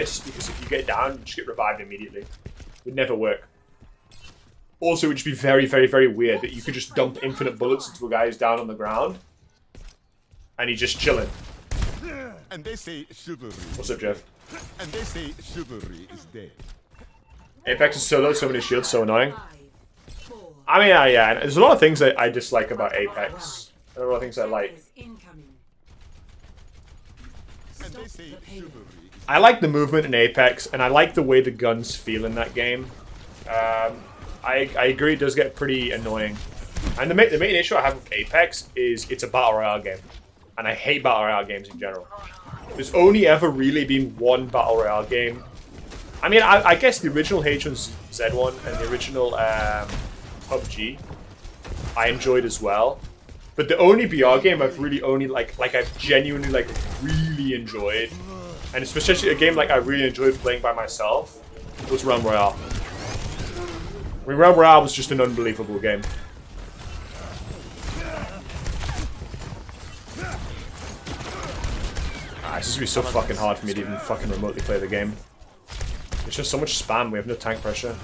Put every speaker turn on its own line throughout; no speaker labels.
because if you get down, you just get revived immediately. It would never work. Also, it would just be very, very, very weird that you could just dump infinite bullets into a guy who's down on the ground. And he's just chilling.
And they say chivalry.
What's up, Jeff?
And they say chivalry is dead.
Apex is so low, so many shields, so annoying. I mean, yeah, there's a lot of things that I dislike about Apex. There are a lot of things I like. I like the movement in Apex, and I like the way the guns feel in that game. I agree, it does get pretty annoying. And the main issue I have with Apex is it's a Battle Royale game. And I hate Battle Royale games in general. There's only ever really been one Battle Royale game. I mean, I guess the original H1Z1 and the original PUBG I enjoyed as well. But the only BR game I've really only I've genuinely really enjoyed, and especially a game I really enjoyed playing by myself, was Realm Royale. I mean, Realm Royale was just an unbelievable game. It's just gonna be so fucking hard for me to even fucking remotely play the game. It's just so much spam, we have no tank pressure.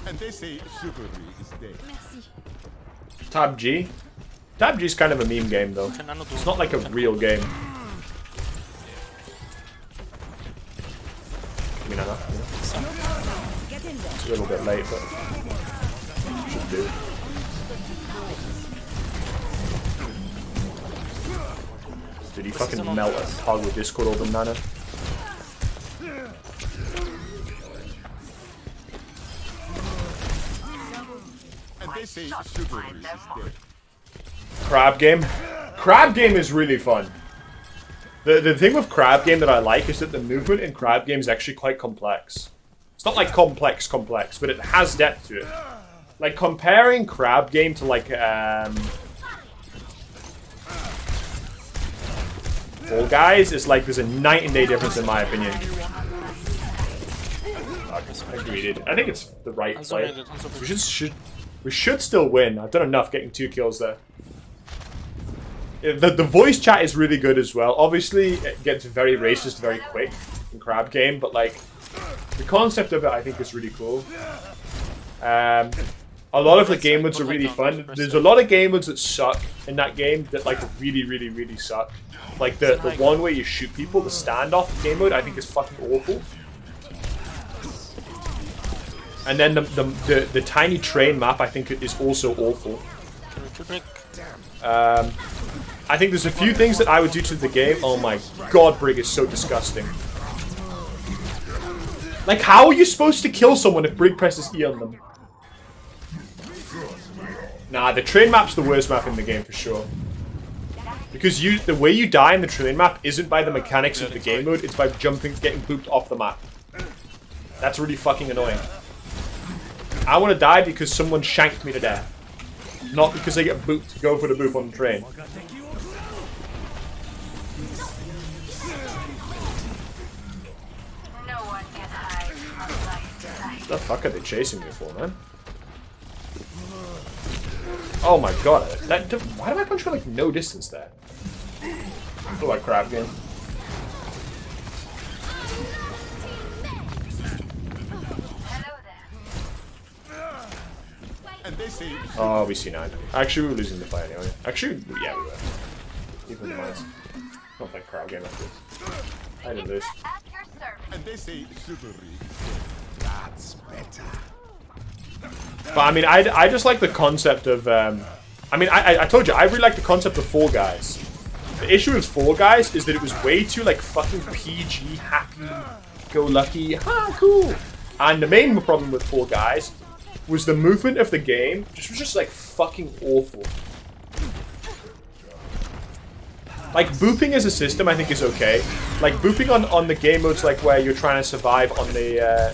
And they say chivalry is dead.
Tab G? Tab G is kind of a meme game though. It's not like a real game. I mean, I know. It's a little bit late, but should do. Did he fucking melt a hog with Discord over Nana? Crab game? Crab game is really fun. The thing with Crab game that I like is that the movement in Crab game is actually quite complex. It's not like complex, but it has depth to it. Like comparing Crab game to Fall Guys is there's a night and day difference in my opinion. Agreed. I think it's the right play. We should still win. I've done enough getting 2 kills there. The voice chat is really good as well. Obviously, it gets very racist very quick in Crab game, but the concept of it I think is really cool. A lot of the game modes are really fun. There's a lot of game modes that suck in that game that really, really, really suck. Like the one where you shoot people, the standoff game mode, I think is fucking awful. And then the tiny train map, I think, is also awful. I think there's a few things that I would do to the game. Oh my god, Brig is so disgusting. Like, how are you supposed to kill someone if Brig presses E on them? Nah, the train map's the worst map in the game for sure. Because the way you die in the train map isn't by the mechanics of the game mode, it's by getting booped off the map. That's really fucking annoying. I want to die because someone shanked me to death. Not because I get booped to go for the boop on the train. What the fuck are they chasing me for, man? Oh my god, why did I punch for no distance there? I feel like Crab game. Oh, we see 9. Actually, we were losing the fight anyway. Actually, yeah, we were. Even the mines. Not like Crab game like this. I didn't lose.
And they say chivalry. That's better.
But I mean, I just like the concept of, I mean, I told you, I really like the concept of Fall Guys. The issue with Fall Guys is that it was way too, fucking PG, happy-go-lucky, cool. And the main problem with Fall Guys was the movement of the game was just, fucking awful. Booping as a system, I think, is okay. Booping on the game modes, where you're trying to survive on the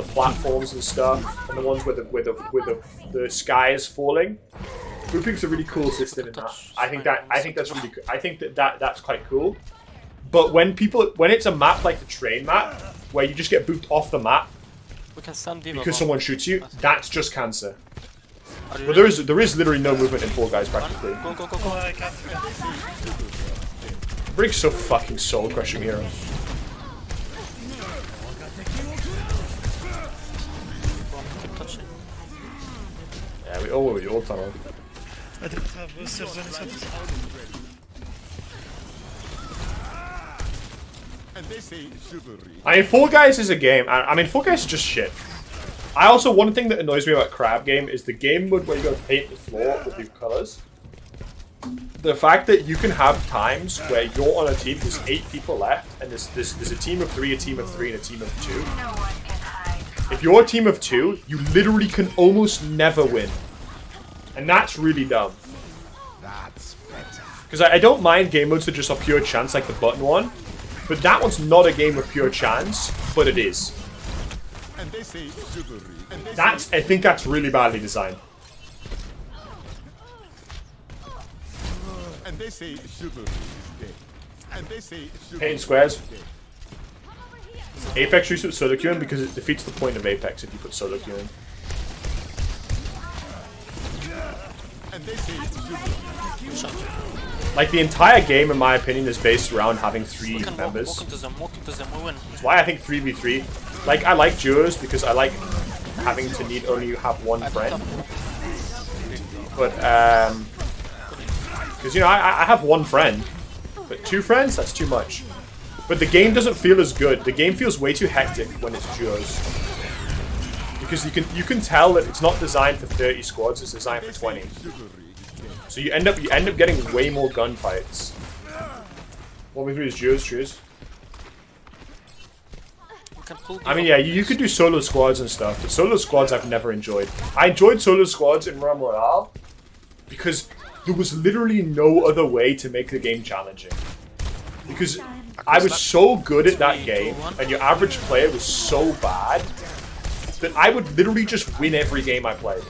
platforms and stuff, and the ones where the sky is falling. Booping's a really cool system in that. I think that's really cool. I think that's quite cool. But when it's a map like the train map, where you just get booped off the map because someone shoots you, that's just cancer. But there is literally no movement in Fall Guys practically.
Go.
Brig's so fucking soul crushing hero.
Keep touching.
Yeah, we ult tunnel.
I didn't have a Serzani status.
And they say chivalry.
I mean, Fall Guys is a game. I mean, Fall Guys is just shit. I also, one thing that annoys me about Crab Game is the game mode where you go paint the floor with your colors. The fact that you can have times where you're on a team, there's 8 people left, and there's a team of 3, a team of 3, and a team of 2. If you're a team of 2, you literally can almost never win. And that's really dumb.
That's better.
Because I don't mind game modes that just are pure chance, like the button one. But that one's not a game of pure chance, but it is.
And they say chivalry. And they
I think that's really badly designed.
And they say chivalry is dead. And they say chivalry
Hitting squares.
is dead.
Apex used to put solo queuing because it defeats the point of Apex if you put solo queuing.
And they say chivalry.
Like, the entire game, in my opinion, is based around having 3
We can
members.
walk into them, we win.
That's why I think 3v3. Like, I like duos because I like having to need only have one friend. But, because, you know, I have one friend. But 2 friends? That's too much. But the game doesn't feel as good. The game feels way too hectic when it's duos. Because you can tell that it's not designed for 30 squads, it's designed for 20. So you end up getting way more gunfights. 1v3 is duos, cheers. I mean, yeah, you could do solo squads and stuff, but solo squads I've never enjoyed. I enjoyed solo squads in Royale because there was literally no other way to make the game challenging. Because I was so good at that game, and your average player was so bad, that I would literally just win every game I played.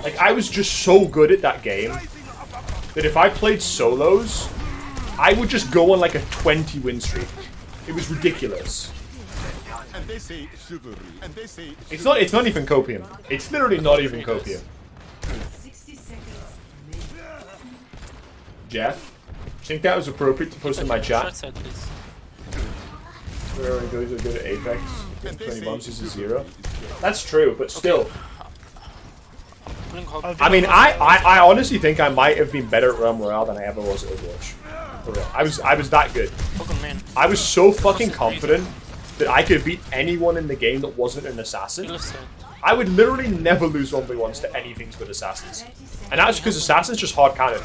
Like, I was just so good at that game, that if I played solos, I would just go on like a 20 win streak. It was ridiculous.
And they say chivalry. And they say
It's not even copium. It's literally not even copium. Jeff, do you think that was appropriate to post in my chat? Where he goes are good at Apex, 20 bombs is a 0. That's true, but still. I mean, I honestly think I might have been better at Royale than I ever was at Overwatch. For real. I was that good. I was so fucking confident that I could beat anyone in the game that wasn't an assassin. I would literally never lose 1v1s to anything but assassins. And that's because assassins just hard counted.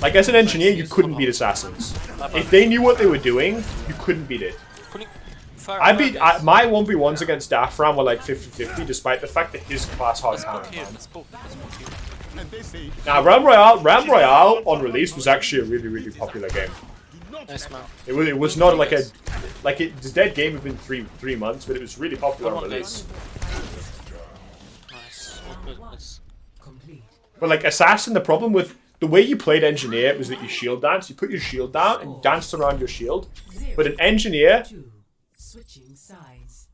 Like, as an engineer, you couldn't beat assassins. If they knew what they were doing, you couldn't beat it. My 1v1s against Dafran were like 50-50, despite the fact that his class hard counted. Now, Ram Royale on release was actually a really, really popular game.
Nice man.
It was not like a it's dead game within three months, but it was really popular on release.
Nice. Nice.
But like Assassin, the problem with the way you played Engineer was that you shield dance. You put your shield down and danced around your shield. But an Engineer,
switching sides.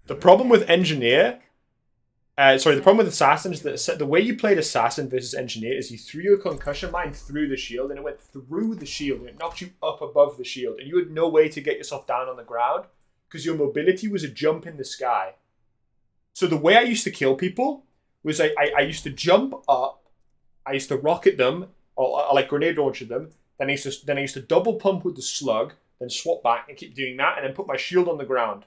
the problem with Engineer, the problem with Assassin is that the way you played Assassin versus Engineer is you threw your concussion mine through the shield, and it went through the shield, and it knocked you up above the shield, and you had no way to get yourself down on the ground because your mobility was a jump in the sky. So the way I used to kill people was I used to jump up, I used to rocket them, or like grenade launcher them, then I used to double pump with the slug, then swap back and keep doing that, and then put my shield on the ground.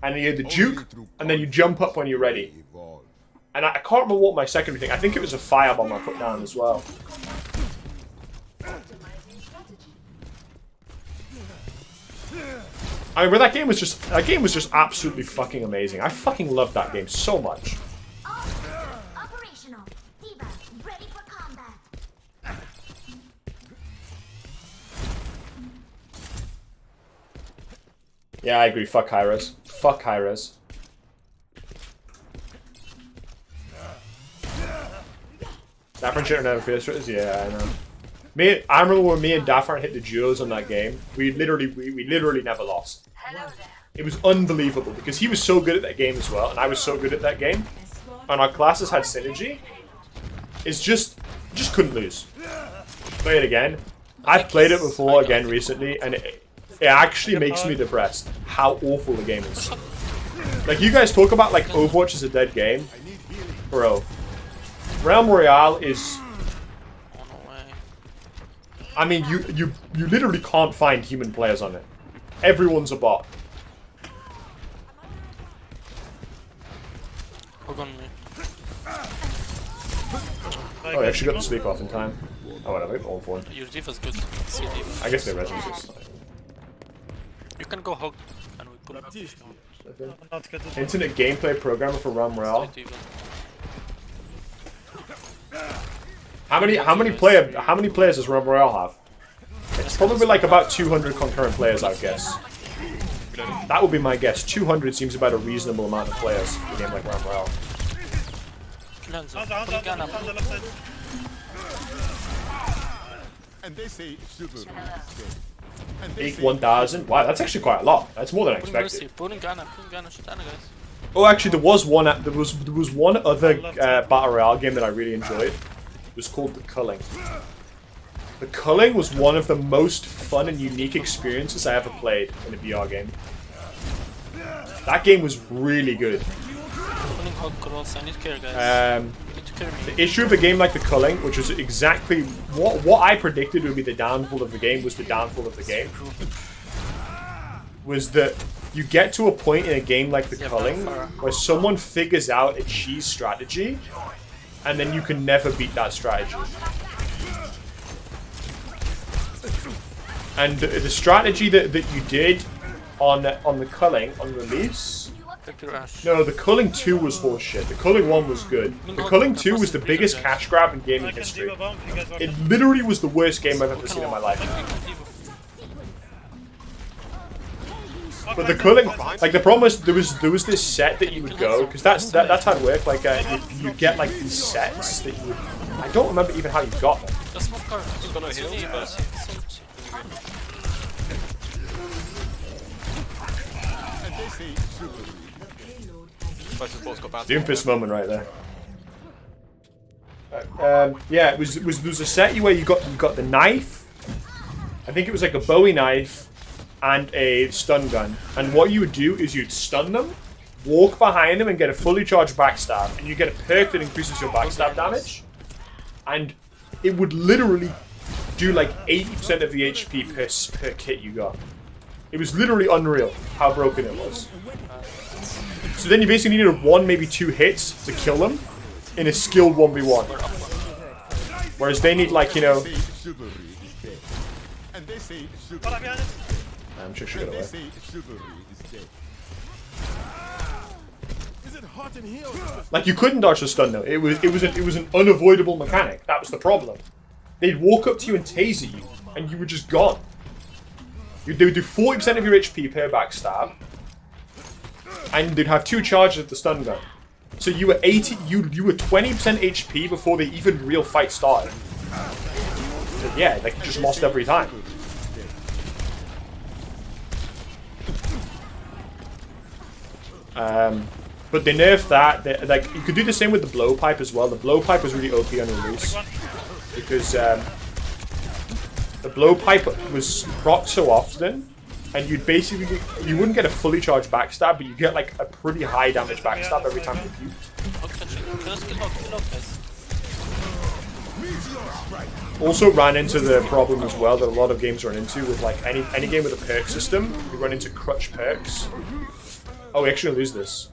And then you had the juke, and then you jump up when you're ready. And I can't remember what my secondary thing. I think it was a firebomb I put down as well. I mean, but that game was just absolutely fucking amazing. I fucking loved that game so much.
Operational. Diva, ready for combat.
Yeah, I agree. Fuck high-res. Fuck high-res. Dafran shit never face rates? Yeah, I know. I remember when me and Dafran hit the duos on that game. We literally never lost. It was unbelievable because he was so good at that game as well, and I was so good at that game. And our classes had synergy. It's just couldn't lose. Play it again. I've played it before again recently, and it actually makes me depressed how awful the game is. Like, you guys talk about like Overwatch is a dead game, bro. Realm Royale is.
Oh, no way.
I mean, you literally can't find human players on it. Everyone's a bot.
Hook on me.
Oh, I actually got the sleep off in time. Oh, whatever. All for it.
Your div is good. See div.
I guess they resist.
You can go hug and we pull up.
Not good.
Internet gameplay programmer for Realm Royale. How many players does Realm Royale have? It's probably like about 200 concurrent players, I would guess. That would be my guess. 200 seems about a reasonable amount of players in a game like Realm Royale.
And they say chivalry is dead. And they
Eight
say
1,000. Wow, that's actually quite a lot. That's more than I expected.
Pulling Ghana, shit, guys.
Oh, actually, there was one other battle royale game that I really enjoyed. It was called the Culling. The Culling was one of the most fun and unique experiences I ever played in a VR game. That game was really good.
Pulling hug cross, I need care, guys. Need to carry me.
The issue of a game like the Culling, which was exactly what I predicted would be the downfall of the game, was the downfall of the game. Was that you get to a point in a game like the Culling where someone figures out a cheese strategy, and then you can never beat that strategy. And the strategy that you did on the Culling on release. No, the Culling 2 was horseshit. The Culling 1 was good. The Culling 2 was the biggest cash grab in gaming history. It literally was the worst game I've ever seen in my life. But the Culling, like, the problem was there was this set that you would go, because that's how it worked. Like you get like these sets that you would. I don't remember even how you got them.
That's not card. It's gonna heal, but
and they say chivalry.
Doomfist moment right there. Yeah, it was there was a set where you got the knife. I think it was like a Bowie knife and a stun gun. And what you would do is you'd stun them, walk behind them, and get a fully charged backstab. And you get a perk that increases your backstab damage. And it would literally do like 80% of the HP per kit you got. It was literally unreal how broken it was. So then you basically needed 1, maybe 2 hits to kill them in a skilled 1v1. Whereas they need, like, you know... I'm sure she got away. Like, you couldn't dodge the stun though. It was an unavoidable mechanic. That was the problem. They'd walk up to you and taser you, and you were just gone. They would do 40% of your HP per backstab, and they'd have 2 charges of the stun gun. So you were 20% HP before the even real fight started. So yeah, like, you just lost every time. But they nerfed that. Like, you could do the same with the blowpipe as well. The blowpipe was really OP on release because the blowpipe was procced so often, and you wouldn't get a fully charged backstab, but you get like a pretty high damage backstab every time you puked. Also ran into the problem as well that a lot of games run into with like any game with a perk system. You run into crutch perks. Oh, we actually lose this.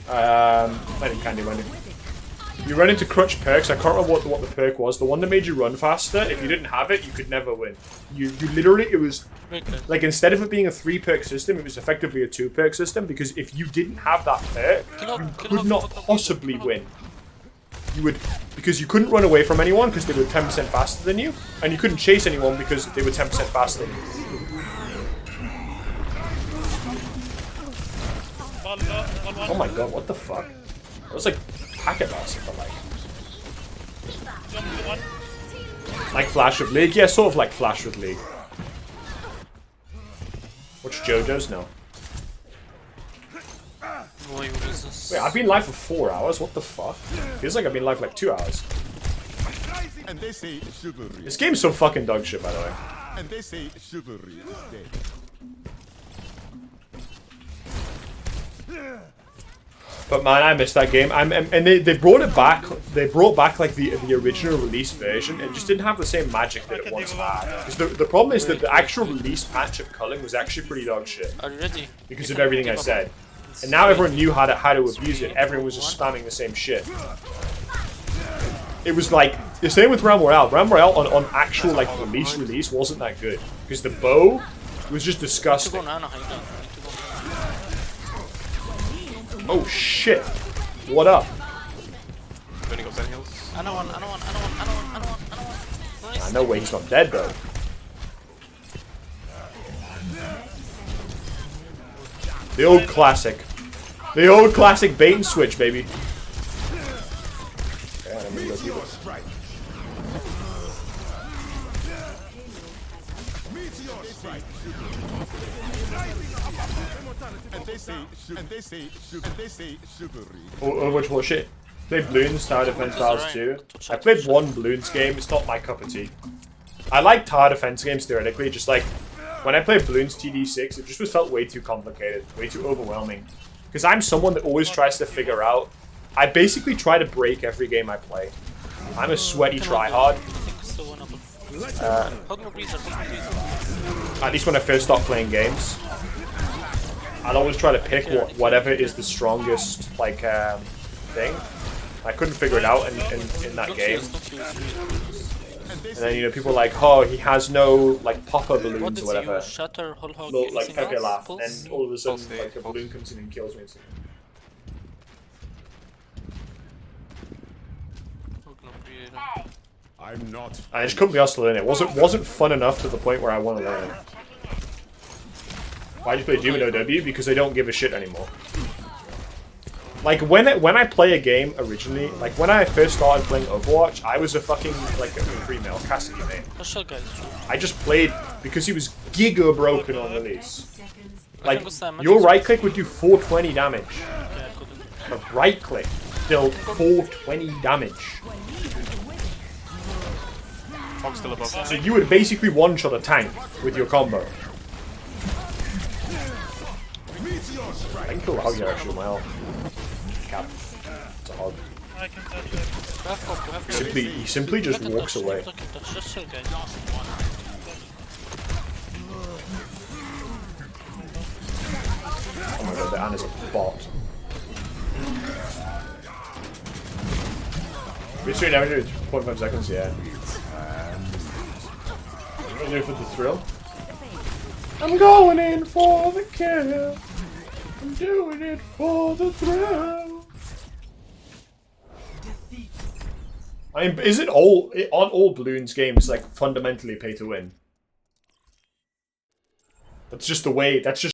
I didn't candy running. You run into crutch perks. I can't remember what the perk was. The one that made you run faster. If you didn't have it, you could never win. You literally, it was like, instead of it being a 3 perk system, it was effectively a 2 perk system, because if you didn't have that perk, you could not possibly win. You would, because you couldn't run away from anyone because they were 10% faster than you, and you couldn't chase anyone because they were 10% faster than you. Oh my god, what the fuck? That was like packet loss, but like Flash with League? Yeah, sort of like Flash with League. Watch JoJo's now.
Why you resist?
Wait, I've been live for 4 hours? What the fuck? Feels like I've been live for like 2 hours.
And they say chivalry.
This game's so fucking dog shit, by the way.
And they say chivalry is dead.
But man, I missed that game. And they brought it back. They brought back like the original release version. It just didn't have the same magic that it once had. Because the problem is that the actual release patch of Culling was actually pretty dog shit.
Are you ready?
Because of everything I said. And now everyone knew how to abuse it. Everyone was just spamming the same shit. It was like the same with Royale. Royale on actual like release wasn't that good because the bow was just disgusting. Oh shit! What up?
Only got 10 heals.
I know one. Nice.
No way, he's not dead though. The old classic. The old classic bait and switch, baby. Okay, I'm gonna go keep it.
And they say chivalry.
Overwatch what shit? Played Bloons, Tower Defense Files 2. I played one Bloons game, it's not my cup of tea. I like Tower Defense games theoretically, just like when I played Bloons TD6, it just felt way too complicated, way too overwhelming. Because I'm someone that always tries to figure out. I basically try to break every game I play. I'm a sweaty tryhard. At least when I first start playing games. I'd always try to pick whatever is the strongest like thing. I couldn't figure it out in that game. And then you know people are like, oh, he has no like popper balloons or whatever. Look, like Pepe laugh, and all of a sudden like a balloon comes in and kills me.
I'm not.
I just couldn't be asked to learn it. Wasn't fun enough to the point where I want to learn it. Why do you play Doom and OW? Because they don't give a shit anymore. Like when I play a game originally, like when I first started playing Overwatch, I was a fucking like a female Cassidy main. I just played because he was giga broken on release. Like your right click would do 420 damage. A right click dealt 420 damage.
Fog's still above.
So you would basically one-shot a tank with your combo. I can kill out here actually, well. Cap. It's a hog.
I can touch it.
He simply just walks away.
Just chill, guys.
Oh my god, the Anna's a bot. We're straight down here, 0.5 seconds, yeah. What do I do for the thrill? I'm going in for the kill. I'm doing it for the thrill. I mean, is it all on all Bloons games like fundamentally pay to win? That's just the way. That's just